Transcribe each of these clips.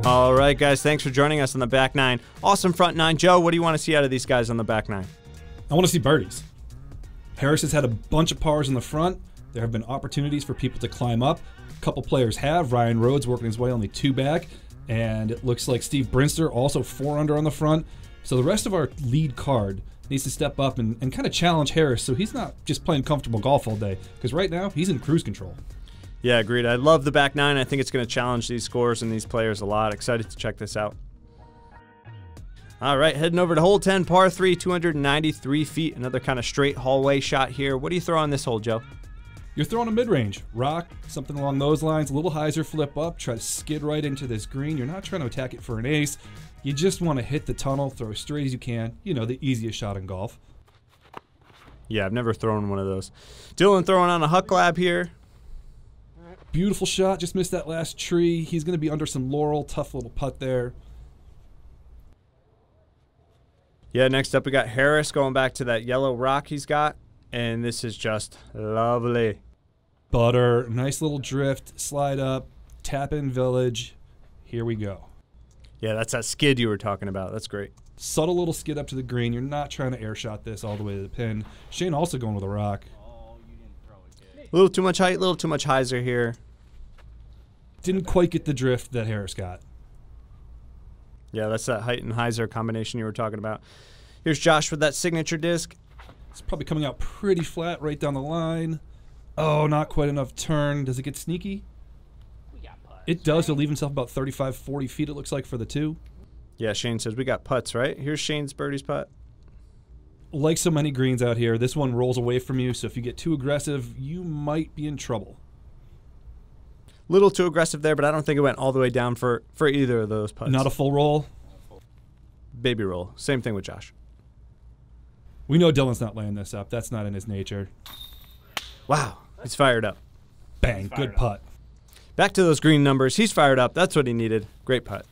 All right, guys, thanks for joining us on the back nine. Awesome front nine. Joe, what do you want to see out of these guys on the back nine? I want to see birdies. Harris has had a bunch of pars in the front. There have been opportunities for people to climb up. A couple players have. Ryan Rhodes working his way only 2 back. And it looks like Steve Brinster also 4 under on the front. So the rest of our lead card needs to step up and kind of challenge Harris so he's not just playing comfortable golf all day. Because right now, he's in cruise control. Yeah, agreed. I love the back nine. I think it's going to challenge these scores and these players a lot. Excited to check this out. All right, heading over to hole 10, par 3, 293 feet. Another kind of straight hallway shot here. What do you throw on this hole, Joe? You're throwing a mid-range. Rock, something along those lines. A little hyzer flip up. Try to skid right into this green. You're not trying to attack it for an ace. You just want to hit the tunnel, throw as straight as you can. You know, the easiest shot in golf. Yeah, I've never thrown one of those. Dylan throwing on a Huck Lab here. Beautiful shot. Just missed that last tree. He's going to be under some laurel. Tough little putt there. Yeah, next up we got Harris going back to that yellow rock he's got. And this is just lovely. Butter. Nice little drift. Slide up. Tap in village. Here we go. Yeah, that's that skid you were talking about. That's great. Subtle little skid up to the green. You're not trying to air shot this all the way to the pin. Shane also going with a rock. A little too much height, a little too much hyzer here. Didn't quite get the drift that Harris got. Yeah, that's that height and hyzer combination you were talking about. Here's Josh with that signature disc. It's probably coming out pretty flat right down the line. Oh, not quite enough turn. Does it get sneaky? It does. He'll leave himself about 35, 40 feet, it looks like, for the 2. Yeah, Shane says we got putts, right? Here's Shane's birdie's putt. Like so many greens out here, this one rolls away from you, so if you get too aggressive, you might be in trouble. Little too aggressive there, but I don't think it went all the way down for either of those putts. Not a full roll? Baby roll. Same thing with Josh. We know Dylan's not laying this up. That's not in his nature. Wow, he's fired up. Bang, good putt. Back to those green numbers. He's fired up. That's what he needed. Great putt.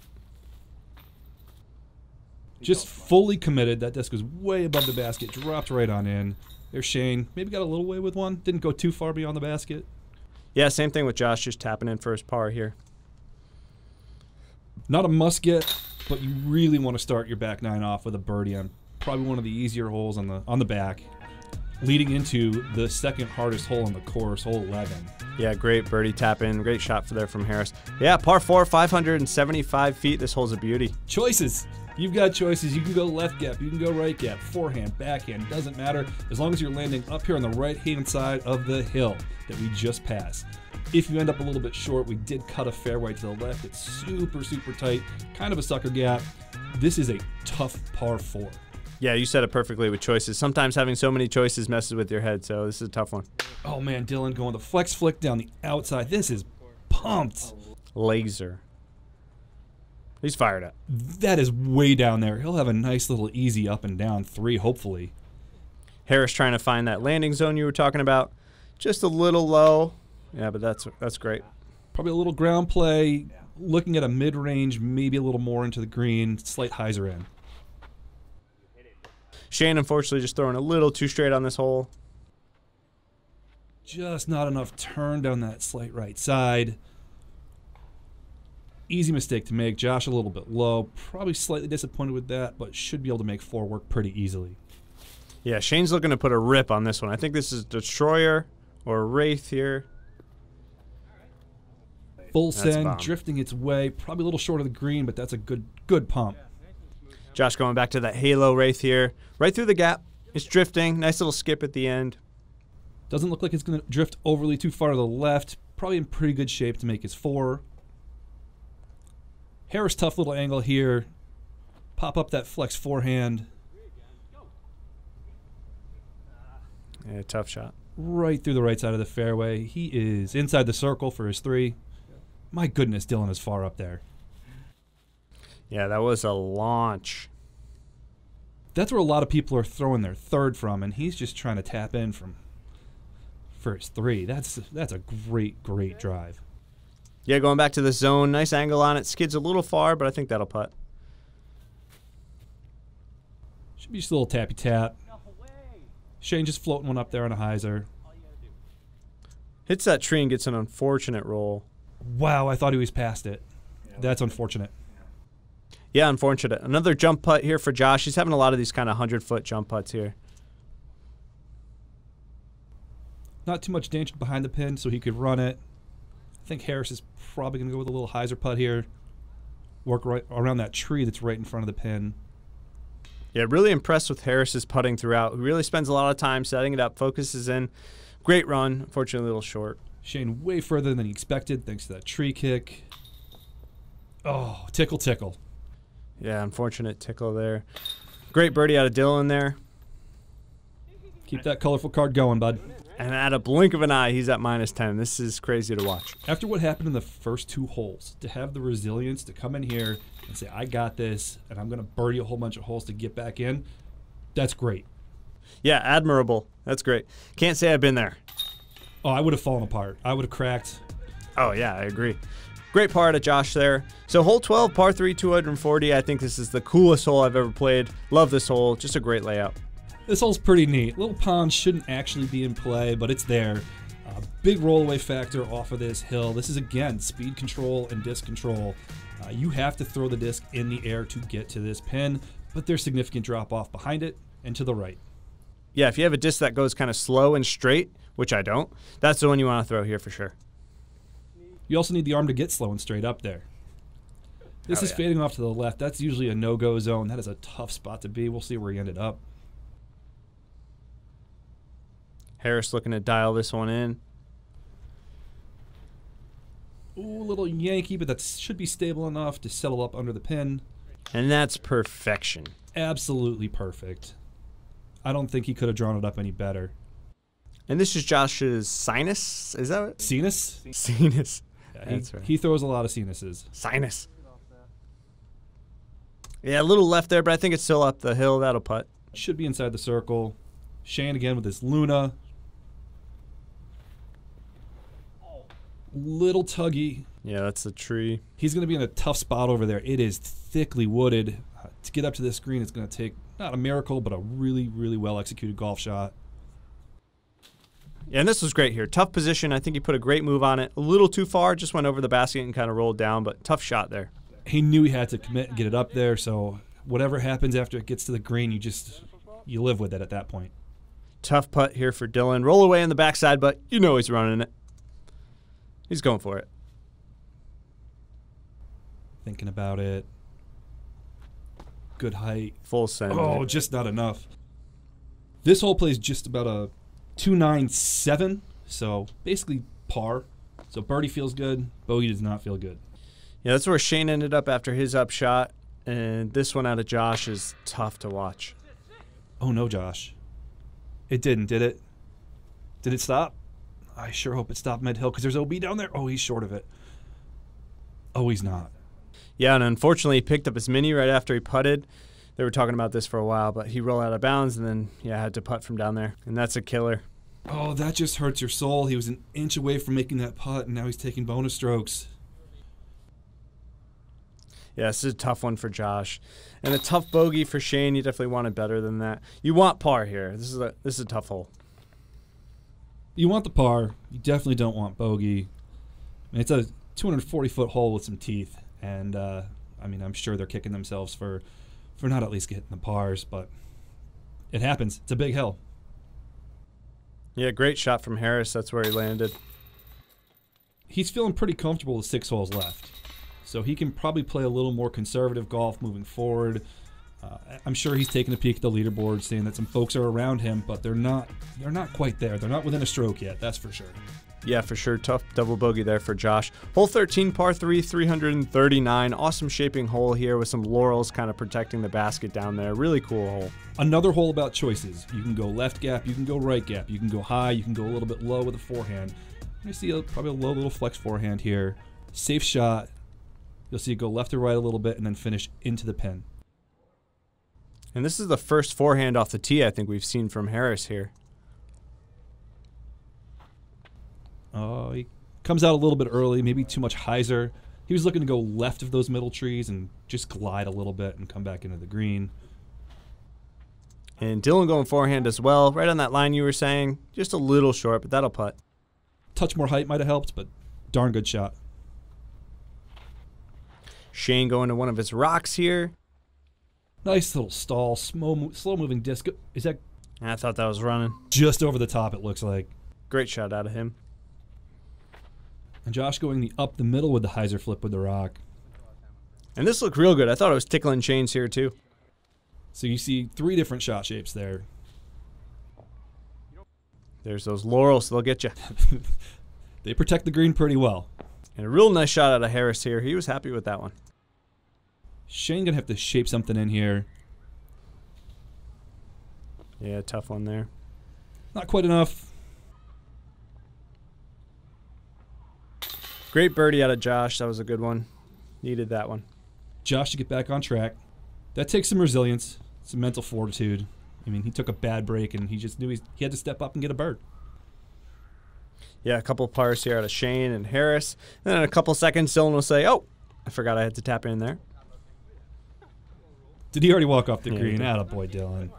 Just fully committed. That disc was way above the basket. Dropped right on in. There's Shane. Maybe got a little way with one. Didn't go too far beyond the basket. Yeah, same thing with Josh. Just tapping in for his par here. Not a must get, but you really want to start your back nine off with a birdie on probably one of the easier holes on the back, leading into the second hardest hole in the course, hole 11. Yeah, great birdie tap in. Great shot there from Harris. Yeah, par 4, 575 feet. This hole's a beauty. Choices. You've got choices. You can go left gap. You can go right gap. Forehand, backhand. Doesn't matter. As long as you're landing up here on the right-hand side of the hill that we just passed. If you end up a little bit short, we did cut a fairway to the left. It's super, super tight. Kind of a sucker gap. This is a tough par 4. Yeah, you said it perfectly with choices. Sometimes having so many choices messes with your head, so this is a tough one. Oh, man, Dylan going the flex flick down the outside. This is pumped. Laser. He's fired up. That is way down there. He'll have a nice little easy up and down 3, hopefully. Harris trying to find that landing zone you were talking about. Just a little low. Yeah, but that's great. Probably a little ground play. Looking at a mid-range, maybe a little more into the green. Slight hyzer in. Shane, unfortunately, just throwing a little too straight on this hole. Just not enough turn down that slight right side. Easy mistake to make. Josh a little bit low. Probably slightly disappointed with that, but should be able to make 4 work pretty easily. Yeah, Shane's looking to put a rip on this one. I think this is Destroyer or Wraith here. Full send, drifting its way. Probably a little short of the green, but that's a good pump. Josh going back to that Halo Wraith here. Right through the gap. It's drifting. Nice little skip at the end. Doesn't look like it's going to drift overly too far to the left. Probably in pretty good shape to make his 4. Harris, tough little angle here. Pop up that flex forehand. Yeah, tough shot. Right through the right side of the fairway. He is inside the circle for his 3. My goodness, Dylan is far up there. Yeah, that was a launch. That's where a lot of people are throwing their 3rd from, and he's just trying to tap in for his 3. That's a great drive. Yeah, going back to the zone. Nice angle on it. Skids a little far, but I think that'll putt. Should be just a little tappy tap. Shane just floating one up there on a hyzer. Hits that tree and gets an unfortunate roll. Wow, I thought he was past it. That's unfortunate. Yeah, unfortunate. Another jump putt here for Josh. He's having a lot of these kind of 100-foot jump putts here. Not too much danger behind the pin, so he could run it. I think Harris is probably going to go with a little hyzer putt here. Work right around that tree that's right in front of the pin. Yeah, really impressed with Harris's putting throughout. He really spends a lot of time setting it up, focuses in. Great run. Unfortunately, a little short. Shane way further than he expected thanks to that tree kick. Oh, tickle, tickle. Yeah, unfortunate tickle there. Great birdie out of Dylan there. Keep that colorful card going, bud. And at a blink of an eye, he's at -10. This is crazy to watch. After what happened in the first 2 holes, to have the resilience to come in here and say, I got this, and I'm going to birdie a whole bunch of holes to get back in, that's great. Yeah, admirable. That's great. Can't say I've been there. Oh, I would have fallen apart. I would have cracked. Oh, yeah, I agree. Great par to Josh there. So hole 12, par 3, 240. I think this is the coolest hole I've ever played. Love this hole. Just a great layout. This hole's pretty neat. Little pond shouldn't actually be in play, but it's there. Big rollaway factor off of this hill. This is, again, speed control and disc control. You have to throw the disc in the air to get to this pin, but there's significant drop off behind it and to the right. Yeah, if you have a disc that goes kind of slow and straight, which I don't, that's the one you want to throw here for sure. You also need the arm to get slow and straight up there. This is fading off to the left. That's usually a no-go zone. That is a tough spot to be. We'll see where he ended up. Harris looking to dial this one in. Ooh, a little Yankee, but that should be stable enough to settle up under the pin. And that's perfection. Absolutely perfect. I don't think he could have drawn it up any better. And this is Josh's sinus? Is that what? Sinus? Sinus. Yeah, That's right. He throws a lot of sinuses. Sinus. Yeah, a little left there, but I think it's still up the hill. That'll putt. Should be inside the circle. Shane again with his Luna. Little tuggy. Yeah, that's the tree. He's going to be in a tough spot over there. It is thickly wooded. To get up to this green, it's going to take not a miracle, but a really, really well-executed golf shot. Yeah, and this was great here. Tough position. I think he put a great move on it. A little too far. Just went over the basket and kind of rolled down, but tough shot there. He knew he had to commit and get it up there, so whatever happens after it gets to the green, you live with it at that point. Tough putt here for Dylan. Roll away on the backside, but you know he's running it. He's going for it. Thinking about it. Good height. Full send. Oh, just not enough. This hole plays just about a 297, so basically par. So birdie feels good, bogey does not feel good. Yeah, that's where Shane ended up after his upshot, and this one out of Josh is tough to watch. Oh no, Josh. It didn't, did it? Did it stop? I sure hope it stopped mid-hill because there's OB down there. Oh, he's short of it. Oh, he's not. Yeah, and unfortunately he picked up his mini right after he putted. They were talking about this for a while, but he rolled out of bounds and then, yeah, had to putt from down there. And that's a killer. Oh, that just hurts your soul. He was an inch away from making that putt, and now he's taking bonus strokes. Yeah, this is a tough one for Josh. And a tough bogey for Shane. You definitely wanted better than that. You want par here. This is a tough hole. You want the par. You definitely don't want bogey. I mean, it's a 240-foot hole with some teeth, and I mean, I'm sure they're kicking themselves for not at least getting the pars, but it happens. It's a big hill. Yeah, great shot from Harris. That's where he landed. He's feeling pretty comfortable with 6 holes left, so he can probably play a little more conservative golf moving forward. I'm sure he's taking a peek at the leaderboard, seeing that some folks are around him, but they're not quite there. They're not within a stroke yet, that's for sure. Yeah, for sure. Tough double bogey there for Josh. Hole 13, par 3, 339. Awesome shaping hole here with some laurels kind of protecting the basket down there. Really cool hole. Another hole about choices. You can go left gap, you can go right gap, you can go high, you can go a little bit low with a forehand. You see probably a low little flex forehand here. Safe shot. You'll see it go left or right a little bit and then finish into the pin. And this is the first forehand off the tee I think we've seen from Harris here. Oh, he comes out a little bit early, maybe too much hyzer. He was looking to go left of those middle trees and just glide a little bit and come back into the green. And Dylan going forehand as well. Right on that line you were saying. Just a little short, but that'll putt. Touch more height might have helped, but darn good shot. Shane going to one of his rocks here. Nice little stall, slow-moving disc. Is that I thought that was running. just over the top, it looks like. Great shot out of him. And Josh going up the middle with the hyzer flip with the rock. And this looked real good. I thought it was tickling Shane's here too. So you see 3 different shot shapes there. There's those laurels. They'll get you. They protect the green pretty well. And a real nice shot out of Harris here. He was happy with that one. Shane going to have to shape something in here. Yeah, tough one there. Not quite enough. Great birdie out of Josh. That was a good one. Needed that one. Josh to get back on track. That takes some resilience, some mental fortitude. I mean, he took a bad break, and he just knew he had to step up and get a bird. Yeah, a couple pars here out of Shane and Harris. And then in a couple seconds, Dylan will say, oh, I forgot I had to tap in there. Did he already walk off the green? He did. Attaboy, Dylan.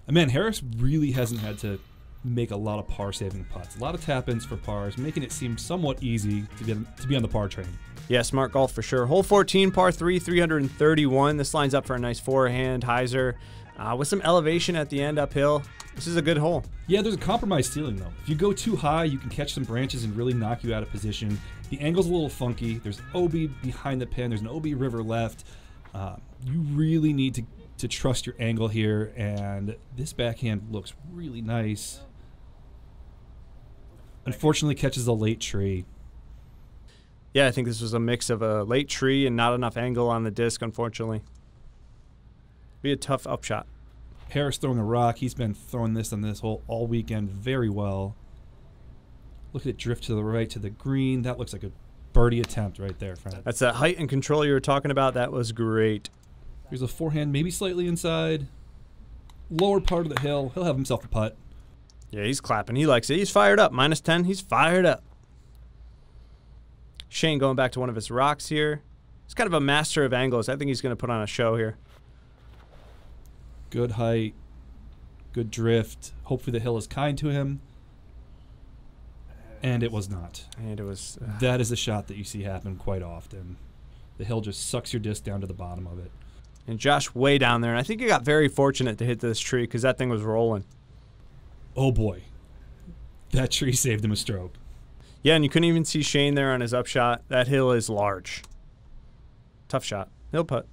And man, Harris really hasn't had to make a lot of par-saving putts. A lot of tap-ins for pars, making it seem somewhat easy to be on the par train. Yeah, smart golf for sure. Hole 14, par 3, 331. This lines up for a nice forehand hyzer with some elevation at the end uphill. This is a good hole. Yeah, there's a compromised ceiling, though. If you go too high, you can catch some branches and really knock you out of position. The angle's a little funky. There's OB behind the pin. There's an OB river left. You really need to trust your angle here, and this backhand looks really nice. Unfortunately, catches a late tree. Yeah, I think this was a mix of a late tree and not enough angle on the disc, unfortunately. Be a tough upshot. Harris throwing a rock. He's been throwing this on this hole all weekend very well. Look at it drift to the right to the green. That looks like a birdie attempt right there, friend. That's that height and control you were talking about. That was great. Here's a forehand, maybe slightly inside. Lower part of the hill. He'll have himself a putt. Yeah, he's clapping. He likes it. He's fired up. Minus 10. He's fired up. Shane going back to one of his rocks here. He's kind of a master of angles. I think he's going to put on a show here. Good height. Good drift. Hopefully the hill is kind to him. And it was not. And it was... That is a shot that you see happen quite often. The hill just sucks your disc down to the bottom of it. And Josh way down there. And I think he got very fortunate to hit this tree because that thing was rolling. Oh boy. That tree saved him a stroke. Yeah, and you couldn't even see Shane there on his upshot. That hill is large. Tough shot. He'll putt.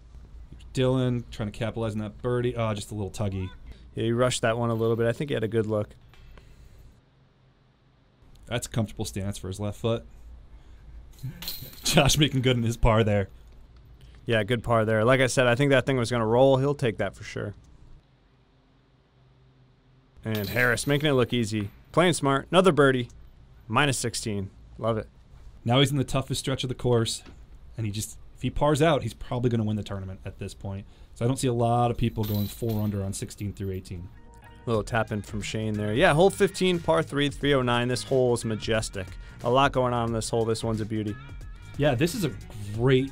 Dylan trying to capitalize on that birdie. Oh, just a little tuggy. Yeah, he rushed that one a little bit. I think he had a good look. That's a comfortable stance for his left foot. Josh making good in his par there. Yeah, good par there. Like I said, I think that thing was going to roll. He'll take that for sure. And Harris making it look easy. Playing smart. Another birdie. Minus 16. Love it. Now he's in the toughest stretch of the course. And if he pars out, he's probably going to win the tournament at this point. So I don't see a lot of people going 4 under on 16 through 18. Little tap in from Shane there. Yeah, hole 15, par 3, 309. This hole is majestic. A lot going on in this hole. This one's a beauty. Yeah, this is a great,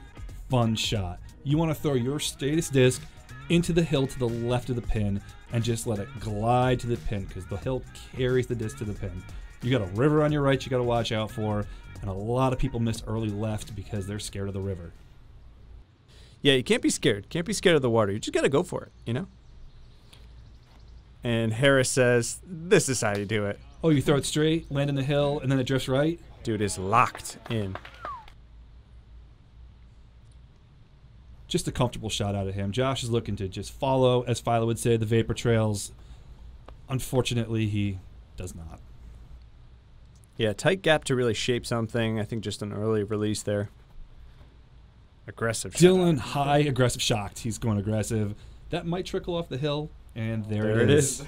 fun shot. You want to throw your straightest disc into the hill to the left of the pin and just let it glide to the pin because the hill carries the disc to the pin. You got a river on your right you got to watch out for, and a lot of people miss early left because they're scared of the river. Yeah, you can't be scared. Can't be scared of the water. You just got to go for it, you know? And Harris says, this is how you do it. Oh, you throw it straight, land in the hill, and then it drifts right? Dude is locked in. Just a comfortable shot out of him. Josh is looking to just follow, as Philo would say, the vapor trails. Unfortunately, he does not. Yeah, tight gap to really shape something. I think just an early release there. Aggressive shot. Dylan, high, aggressive, shocked. He's going aggressive. That might trickle off the hill, and there it is.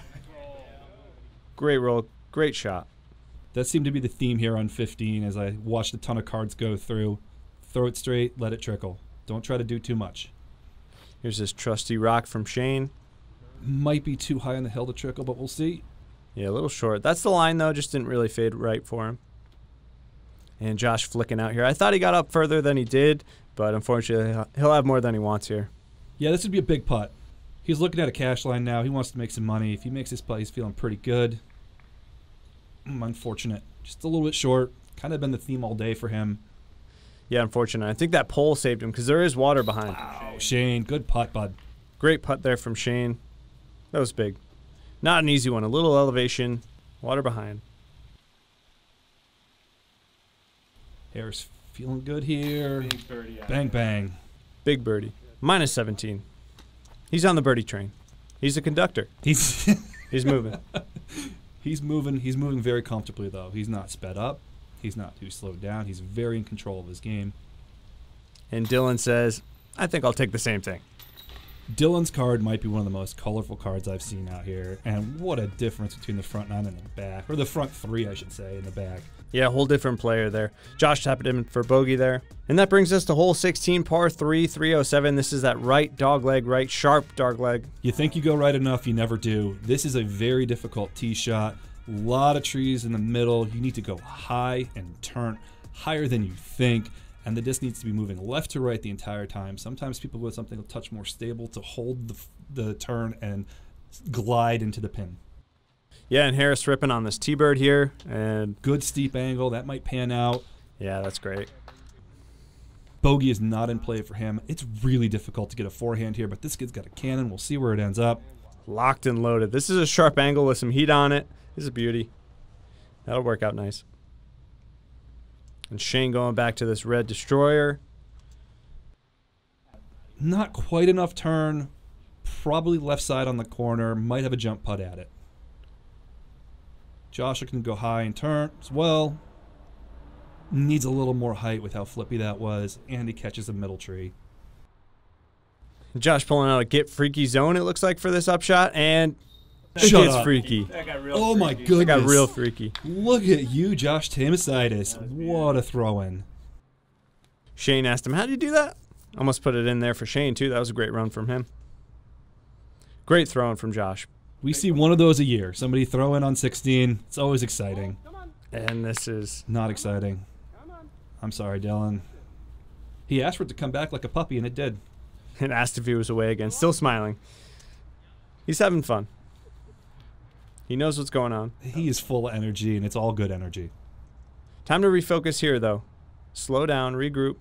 Great roll. Great shot. That seemed to be the theme here on 15 as I watched a ton of cards go through. Throw it straight, let it trickle. Don't try to do too much. Here's this trusty rock from Shane. Might be too high on the hill to trickle, but we'll see. Yeah, a little short. That's the line, though. Just didn't really fade right for him. And Josh flicking out here. I thought he got up further than he did, but unfortunately, he'll have more than he wants here. Yeah, this would be a big putt. He's looking at a cash line now. He wants to make some money. If he makes this putt, he's feeling pretty good. Unfortunate. Just a little bit short. Kind of been the theme all day for him. Yeah, unfortunate. I think that pole saved him because there is water behind. Wow, Shane, good putt, bud. Great putt there from Shane. That was big. Not an easy one. A little elevation, water behind. Harris feeling good here. Big birdie. Bang, bang. Big birdie. Minus 17. He's on the birdie train. He's a conductor. He's He's moving. He's moving very comfortably, though. He's not sped up. He's not too slowed down. He's very in control of his game. And Dylan says, I think I'll take the same thing. Dylan's card might be one of the most colorful cards I've seen out here. And what a difference between the front 9 and the back. Or the front 3, I should say, in the back. Yeah, a whole different player there. Josh tapped him for bogey there. And that brings us to hole 16, par 3, 307. This is that right dogleg, right sharp dogleg. You think you go right enough, you never do. This is a very difficult tee shot. A lot of trees in the middle. You need to go high and turn higher than you think. And the disc needs to be moving left to right the entire time. Sometimes people go with something a touch more stable to hold the turn and glide into the pin. Yeah, and Harris ripping on this T-bird here. And good steep angle. That might pan out. yeah, that's great. Bogey is not in play for him. It's really difficult to get a forehand here, but this kid's got a cannon. We'll see where it ends up. Locked and loaded. This is a sharp angle with some heat on it. This is a beauty. That'll work out nice. And Shane going back to this red destroyer. Not quite enough turn. Probably left side on the corner. Might have a jump putt at it. Joshua can go high and turn as well. Needs a little more height with how flippy that was. And he catches a middle tree. Josh pulling out a get freaky zone, it looks like, for this upshot. And it Shut gets up. freaky. That got real Oh my freaky. It goodness. got real freaky. Look at you, Josh Tamosaitis. What a throw-in. Shane asked him, how did you do that? Almost put it in there for Shane, too. That was a great run from him. Great throwing from Josh. We see one of those a year. Somebody throw in on 16. It's always exciting. And this is... Not exciting. I'm sorry, Dylan. He asked for it to come back like a puppy, and it did. And asked if he was away again. Still smiling. He's having fun. He knows what's going on. He is full of energy, and it's all good energy. Time to refocus here, though. Slow down, regroup.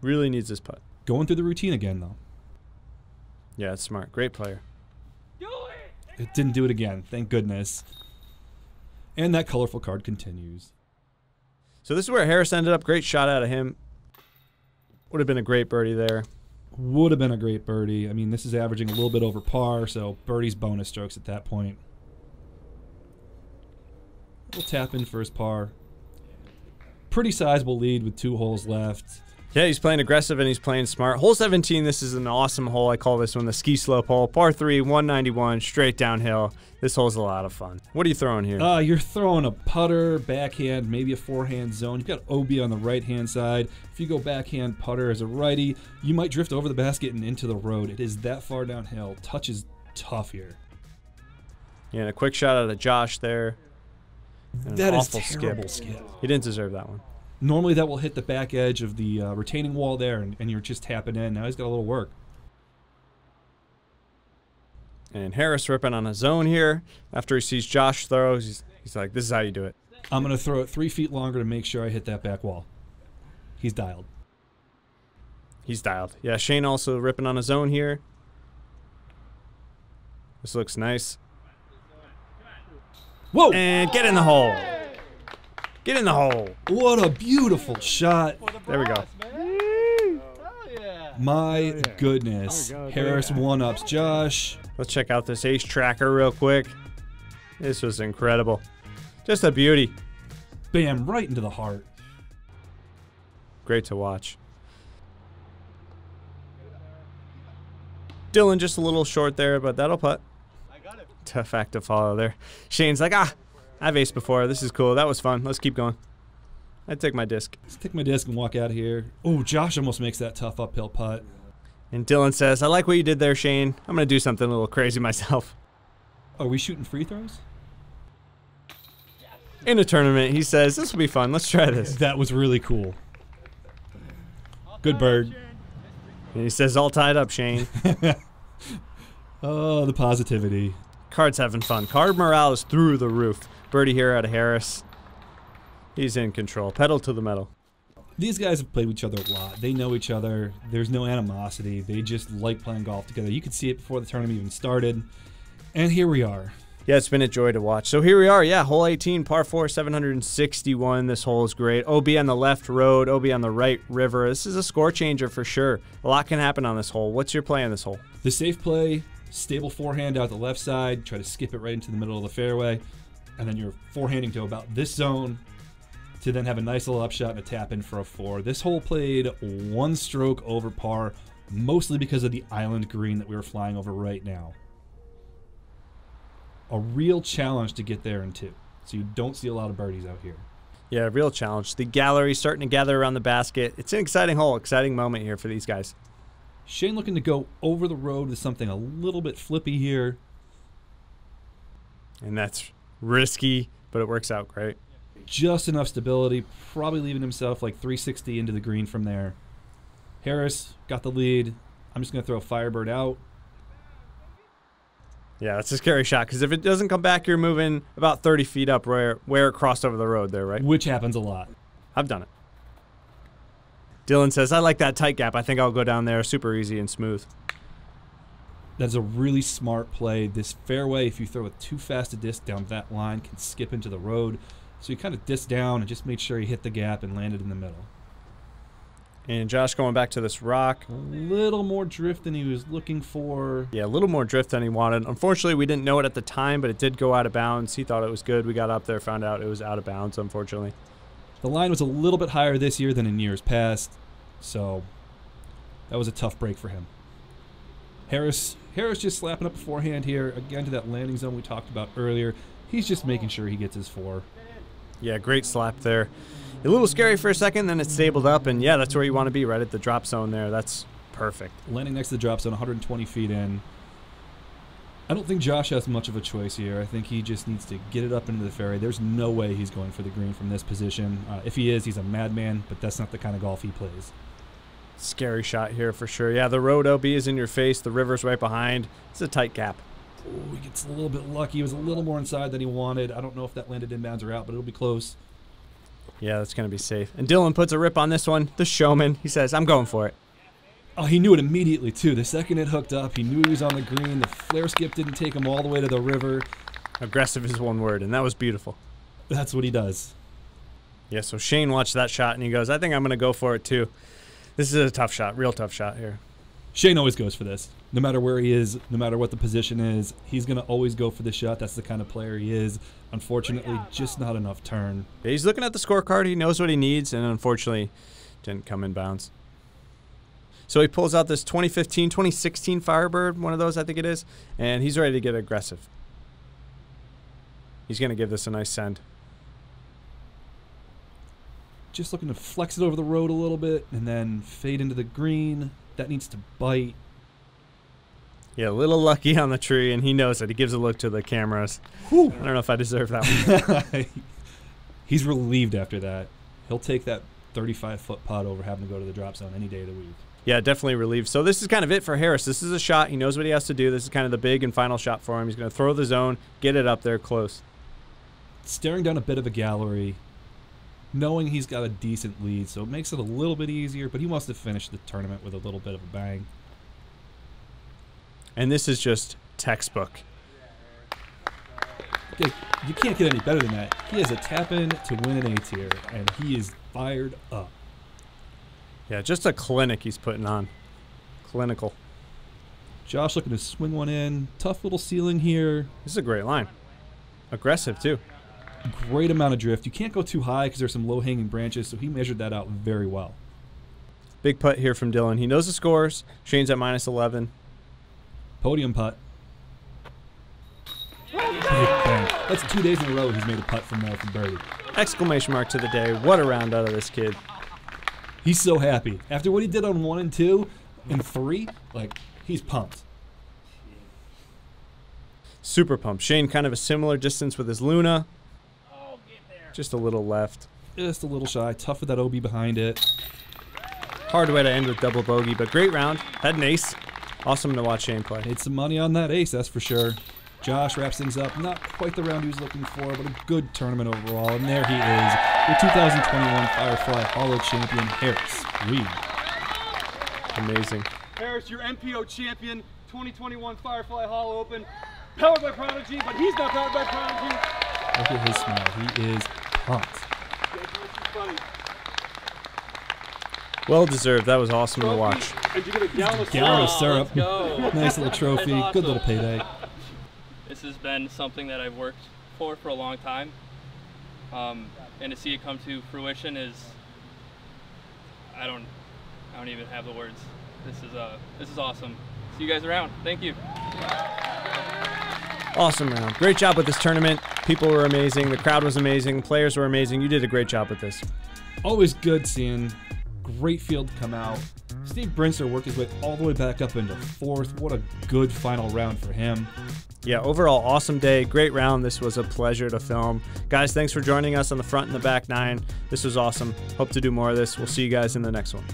Really needs this putt. Going through the routine again, though. Yeah, it's smart. Great player. It didn't do it again. Thank goodness. And that colorful card continues. So this is where Harris ended up. Great shot out of him. Would have been a great birdie there. Would have been a great birdie. I mean, this is averaging a little bit over par, so birdie's bonus strokes at that point. We'll tap in for his par. Pretty sizable lead with 2 holes left. Yeah, he's playing aggressive and he's playing smart. Hole 17, this is an awesome hole. I call this one the ski slope hole. Par 3, 191, straight downhill. This hole's a lot of fun. What are you throwing here? You're throwing a putter, backhand, maybe a forehand zone. You've got OB on the right-hand side. If you go backhand putter as a righty, you might drift over the basket and into the road. It is that far downhill. Touch is tough here. Yeah, and a quick shot out of Josh there. And That an is awful terrible skip. He didn't deserve that one. Normally that will hit the back edge of the retaining wall there, and you're just tapping in. Now he's got a little work. And Harris ripping on a zone here. After he sees Josh throw, he's like, this is how you do it. I'm going to throw it 3 feet longer to make sure I hit that back wall. He's dialed. He's dialed. Yeah, Shane also ripping on a zone here. This looks nice. Whoa! And get in the hole. Get in the hole. What a beautiful shot. There we go. My goodness. Harris one-ups Josh. Let's check out this ace tracker real quick. This was incredible. Just a beauty. Bam, right into the heart. Great to watch. Dylan just a little short there, but that'll putt. Tough act to follow there. Shane's like, I've aced before. This is cool. That was fun. Let's keep going. I'd take my disc. Let's take my disc and walk out of here. Oh, Josh almost makes that tough uphill putt. And Dylan says, I like what you did there, Shane. I'm going to do something a little crazy myself. Are we shooting free throws? In a tournament, he says, this will be fun. Let's try this. That was really cool. Good bird. And he says, all tied up, Shane. Oh, the positivity. Card's having fun. Card morale is through the roof. Birdie here out of Harris. He's in control. Pedal to the metal. These guys have played with each other a lot. They know each other. There's no animosity. They just like playing golf together. You could see it before the tournament even started. And here we are. Yeah, it's been a joy to watch. So here we are. Yeah, hole 18, par 4, 761. This hole is great. OB on the left road, OB on the right river. This is a score changer for sure. A lot can happen on this hole. What's your play on this hole? The safe play, stable forehand out the left side. Try to skip it right into the middle of the fairway. And then you're forehanding to about this zone to then have a nice little upshot and a tap in for a 4. This hole played 1 stroke over par, mostly because of the island green that we were flying over right now. A real challenge to get there in 2, so you don't see a lot of birdies out here. Yeah, real challenge. The gallery starting to gather around the basket. It's an exciting hole, exciting moment here for these guys. Shane looking to go over the road with something a little bit flippy here. And that's risky, but it works out great. Just enough stability, probably leaving himself like 360 into the green from there. Harris got the lead. I'm just going to throw Firebird out. Yeah, that's a scary shot, because if it doesn't come back, you're moving about 30 feet up where it crossed over the road there, right? Which happens a lot. I've done it. Dylan says, I like that tight gap. I think I'll go down there super easy and smooth. That's a really smart play. This fairway, if you throw it too fast a disc down that line, can skip into the road. So you kind of disc down and just made sure he hit the gap and landed in the middle. And Josh going back to this rock. A little more drift than he was looking for. Yeah, a little more drift than he wanted. Unfortunately, we didn't know it at the time, but it did go out of bounds. He thought it was good. We got up there, found out it was out of bounds, unfortunately. The line was a little bit higher this year than in years past, so that was a tough break for him. Harris just slapping up a forehand here, again to that landing zone we talked about earlier. He's just making sure he gets his 4. Yeah, great slap there. A little scary for a second, then it stabled up, and yeah, that's where you want to be, right at the drop zone there. That's perfect. Landing next to the drop zone, 120 feet in. I don't think Josh has much of a choice here. I think he just needs to get it up into the fairway. There's no way he's going for the green from this position. If he is, he's a madman, but that's not the kind of golf he plays. Scary shot here for sure. Yeah, the road OB is in your face. The river's right behind. It's a tight gap. Oh, he gets a little bit lucky. He was a little more inside than he wanted. I don't know if that landed inbounds or out, but it'll be close. Yeah, that's going to be safe. And Dylan puts a rip on this one. The showman. He says, I'm going for it. Oh, he knew it immediately, too. The second it hooked up, he knew he was on the green. The flare skip didn't take him all the way to the river. Aggressive is one word, and that was beautiful. That's what he does. Yeah, so Shane watched that shot, and he goes, I think I'm going to go for it, too. This is a tough shot, real tough shot here. Shane always goes for this. No matter where he is, no matter what the position is, he's going to always go for the shot. That's the kind of player he is. Unfortunately, just not enough turn. Yeah, he's looking at the scorecard. He knows what he needs, and unfortunately, didn't come in bounds. So he pulls out this 2015, 2016 Firebird, one of those I think it is, and he's ready to get aggressive. He's going to give this a nice send. Just looking to flex it over the road a little bit and then fade into the green. That needs to bite. Yeah, a little lucky on the tree, and he knows it. He gives a look to the cameras. Whew. I don't know if I deserve that one. He's relieved after that. He'll take that 35-foot putt over having to go to the drop zone any day of the week. Yeah, definitely relieved. So this is kind of it for Harris. This is a shot. He knows what he has to do. This is kind of the big and final shot for him. He's going to throw the zone, get it up there close. Staring down a bit of a gallery, knowing he's got a decent lead, so it makes it a little bit easier, but he wants to finish the tournament with a little bit of a bang. And this is just textbook. You can't get any better than that. He has a tap-in to win an A-tier, and he is fired up. Yeah, just a clinic he's putting on. Clinical. Josh looking to swing one in. Tough little ceiling here. This is a great line. Aggressive, too. Great amount of drift. You can't go too high because there's some low-hanging branches, so he measured that out very well. Big putt here from Dylan. He knows the scores. Shane's at -11. Podium putt. Bang. That's 2 days in a row he's made a putt from there from birdie. Exclamation mark to the day. What a round out of this kid. He's so happy. After what he did on 1 and 2 and 3, like, he's pumped. Super pumped. Shane kind of a similar distance with his Luna. Just a little left. Just a little shy. Tough with that OB behind it. Hard way to end with double bogey, but great round. Had an ace. Awesome to watch Shane play. Made some money on that ace, that's for sure. Josh wraps things up. Not quite the round he was looking for, but a good tournament overall. And there he is, your 2021 Firefly Hollow champion, Harris Reid. Amazing. Harris, your MPO champion, 2021 Firefly Hollow Open. Powered by Prodigy, but he's not powered by Prodigy. Look at his smile. He is pumped. Well deserved. That was awesome to watch. And you get a gallon of Gallon of syrup. syrup. Nice little trophy. Awesome. Good little payday. This has been something that I've worked for a long time, and to see it come to fruition is, I don't even have the words. This is awesome. See you guys around. Thank you. Awesome round. Great job with this tournament. People were amazing. The crowd was amazing. Players were amazing. You did a great job with this. Always good seeing great field come out. Steve Brinster worked his way all the way back up into 4th. What a good final round for him. Yeah, overall, awesome day. Great round. This was a pleasure to film. Guys, thanks for joining us on the front and the back 9. This was awesome. Hope to do more of this. We'll see you guys in the next one.